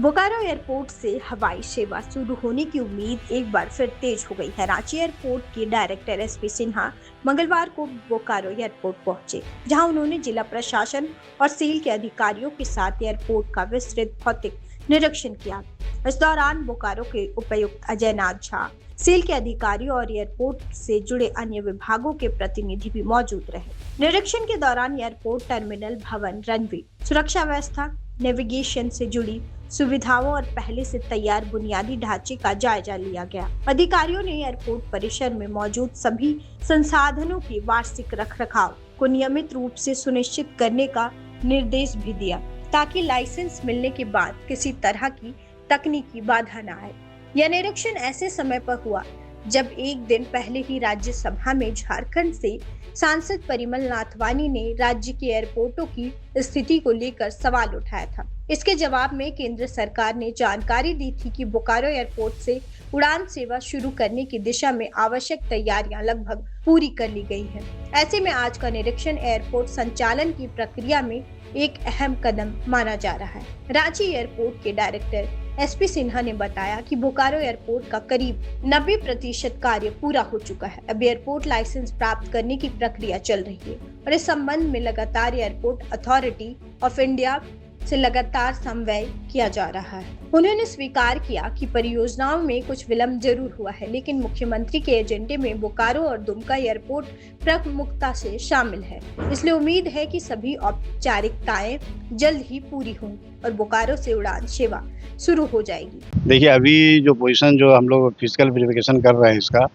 Bokaro airport से हवाई सेवा शुरू होने की उम्मीद एक बार फिर तेज हो गई है। रांची एयरपोर्ट के डायरेक्टर एसपी सिन्हा मंगलवार को बोकारो एयरपोर्ट पहुंचे, जहां उन्होंने जिला प्रशासन और सेल के अधिकारियों के साथ एयरपोर्ट का विस्तृत भौतिक निरीक्षण किया। इस दौरान बोकारो के उपायुक्त अजय नाथ झा, सेल के अधिकारी और एयरपोर्ट से जुड़े अन्य विभागों के प्रतिनिधि भी मौजूद रहे। निरीक्षण के दौरान एयरपोर्ट टर्मिनल भवन, रनवे, सुरक्षा व्यवस्था, नेविगेशन से जुड़ी सुविधाओं और पहले से तैयार बुनियादी ढांचे का जायजा लिया गया। अधिकारियों ने एयरपोर्ट परिसर में मौजूद सभी संसाधनों के वार्षिक रखरखाव को नियमित रूप से सुनिश्चित करने का निर्देश भी दिया, ताकि लाइसेंस मिलने के बाद किसी तरह की तकनीकी बाधा न आए। यह निरीक्षण ऐसे समय पर हुआ जब एक दिन पहले ही राज्यसभा में झारखंड से सांसद परिमल नाथवानी ने राज्य के एयरपोर्टों की स्थिति को लेकर सवाल उठाया था। इसके जवाब में केंद्र सरकार ने जानकारी दी थी कि बोकारो एयरपोर्ट से उड़ान सेवा शुरू करने की दिशा में आवश्यक तैयारियां लगभग पूरी कर ली गई हैं। ऐसे में आज का निरीक्षण एयरपोर्ट संचालन की प्रक्रिया में एक अहम कदम माना जा रहा है। रांची एयरपोर्ट के डायरेक्टर एसपी सिन्हा ने बताया कि बोकारो एयरपोर्ट का करीब 90% कार्य पूरा हो चुका है। अब एयरपोर्ट लाइसेंस प्राप्त करने की प्रक्रिया चल रही है और इस संबंध में लगातार एयरपोर्ट अथॉरिटी ऑफ इंडिया से लगातार समन्वय किया जा रहा है। उन्होंने स्वीकार किया कि परियोजनाओं में कुछ विलंब जरूर हुआ है, लेकिन मुख्यमंत्री के एजेंडे में बोकारो और दुमका एयरपोर्ट प्रमुखता से शामिल है। इसलिए उम्मीद है कि सभी औपचारिकताएं जल्द ही पूरी होंगी और बोकारो से उड़ान सेवा शुरू हो जाएगी। देखिए, अभी जो पोजीशन जो हम लोग फिजिकल वेरिफिकेशन कर रहे हैं इसका,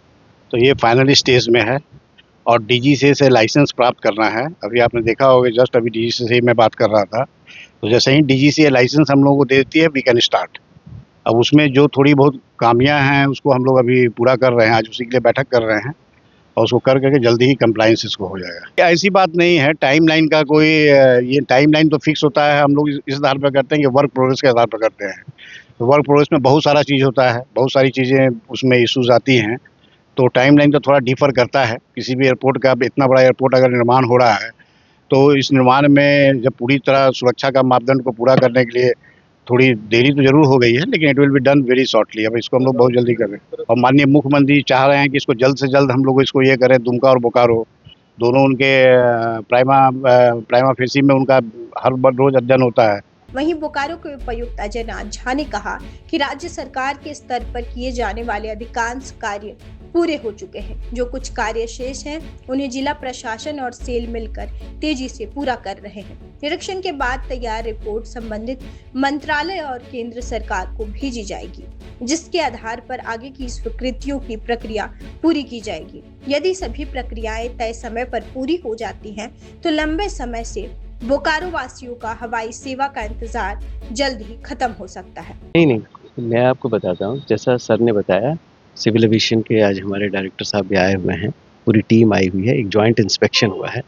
तो ये फाइनल स्टेज में है और डीजीसीए से लाइसेंस प्राप्त करना है। अभी आपने देखा होगा, जस्ट अभी डीजीसीए से मैं बात कर रहा था, तो जैसे ही डीजीसीए लाइसेंस हम लोगों को दे देती है, वी कैन स्टार्ट। अब उसमें जो थोड़ी बहुत खामियां हैं उसको हम लोग अभी पूरा कर रहे हैं, आज उसी के लिए बैठक कर रहे हैं और उसको कर करके जल्दी ही कंप्लायंस इसको हो जाएगा। ऐसी बात नहीं है, टाइमलाइन का कोई ये टाइमलाइन तो फिक्स होता है। हम लोग इस आधार पर करते हैं कि वर्क प्रोग्रेस के आधार पर करते हैं। तो वर्क प्रोग्रेस में बहुत सारा चीज़ होता है, बहुत सारी चीज़ें उसमें इश्यूज आती हैं, तो टाइमलाइन तो थोड़ा डिफर करता है। किसी भी एयरपोर्ट का, इतना बड़ा एयरपोर्ट अगर निर्माण हो रहा है तो इस निर्माण में जब पूरी तरह सुरक्षा का मापदंड को पूरा करने के लिए थोड़ी देरी तो जरूर हो गई है, लेकिन it will be done very shortly. अब इसको हम लोग बहुत जल्दी कर रहे हैं और माननीय मुख्यमंत्री चाह रहे हैं कि इसको जल्द से जल्द हम लोग इसको ये करें। दुमका और बोकारो दोनों उनके प्राइमा फेसी में उनका हर रोज अध्ययन होता है। वहीं बोकारो के उपायुक्त अजय नाथ झा ने कहा कि राज्य सरकार के स्तर पर किए जाने वाले अधिकांश कार्य पूरे हो चुके हैं। जो कुछ कार्य शेष हैं, उन्हें जिला प्रशासन और सेल मिलकर तेजी से पूरा कर रहे हैं। निरीक्षण के बाद तैयार रिपोर्ट संबंधित मंत्रालय और केंद्र सरकार को भेजी जाएगी, जिसके आधार पर आगे की स्वीकृतियों की प्रक्रिया पूरी की जाएगी। यदि सभी प्रक्रियाएं तय समय पर पूरी हो जाती हैं, तो लंबे समय से बोकारो वासियों का हवाई सेवा का इंतजार जल्द ही खत्म हो सकता है। नहीं, मैं आपको बताता हूँ, जैसा सर ने बताया, सिविल एविएशन के आज हमारे डायरेक्टर साहब भी आए हुए हैं, पूरी टीम आई हुई है, एक जॉइंट इंस्पेक्शन हुआ है।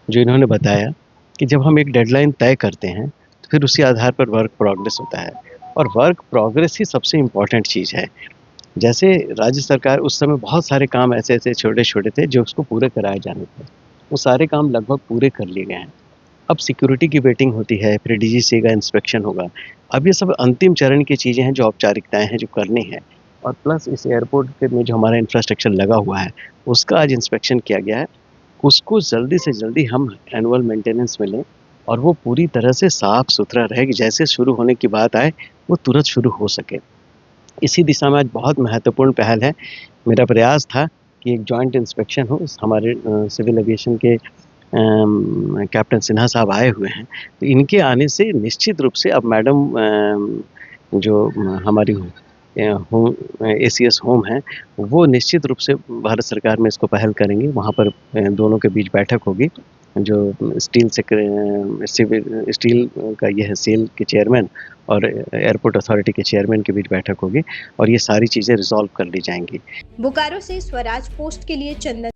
जो इन्होंने बताया कि जब हम एक डेडलाइन तय करते हैं तो फिर उसी आधार पर वर्क प्रोग्रेस होता है और वर्क प्रोग्रेस ही सबसे इम्पॉर्टेंट चीज़ है। जैसे राज्य सरकार, उस समय बहुत सारे काम ऐसे छोटे-छोटे थे जो उसको पूरे कराए जाने थे, वो सारे काम लगभग पूरे कर लिए गए हैं। अब सिक्योरिटी की वेटिंग होती है, फिर डीजीसीए का इंस्पेक्शन होगा। अब ये सब अंतिम चरण की चीज़ें हैं, जो औपचारिकताएँ हैं, जो करनी है। और प्लस इस एयरपोर्ट के में जो हमारा इंफ्रास्ट्रक्चर लगा हुआ है, उसका आज इंस्पेक्शन किया गया है। उसको जल्दी से जल्दी हम एनुअल मेंटेनेंस में लें और वो पूरी तरह से साफ़-सुथरा रहे कि जैसे शुरू होने की बात आए, वो तुरंत शुरू हो सके। इसी दिशा में आज बहुत महत्वपूर्ण पहल है। मेरा प्रयास था कि एक जॉइंट इंस्पेक्शन हो। हमारे सिविल एविएशन के कैप्टन सिन्हा साहब आए हुए हैं, तो इनके आने से निश्चित रूप से अब मैडम जो हमारी होम एसीएस होम है, वो निश्चित रूप से भारत सरकार में इसको पहल करेंगे। वहाँ पर दोनों के बीच बैठक होगी। जो स्टील का ये है, सेल के चेयरमैन और एयरपोर्ट अथॉरिटी के चेयरमैन के बीच बैठक होगी और ये सारी चीज़ें रिजॉल्व कर ली जाएंगी। बोकारो से स्वराज पोस्ट के लिए चंदन।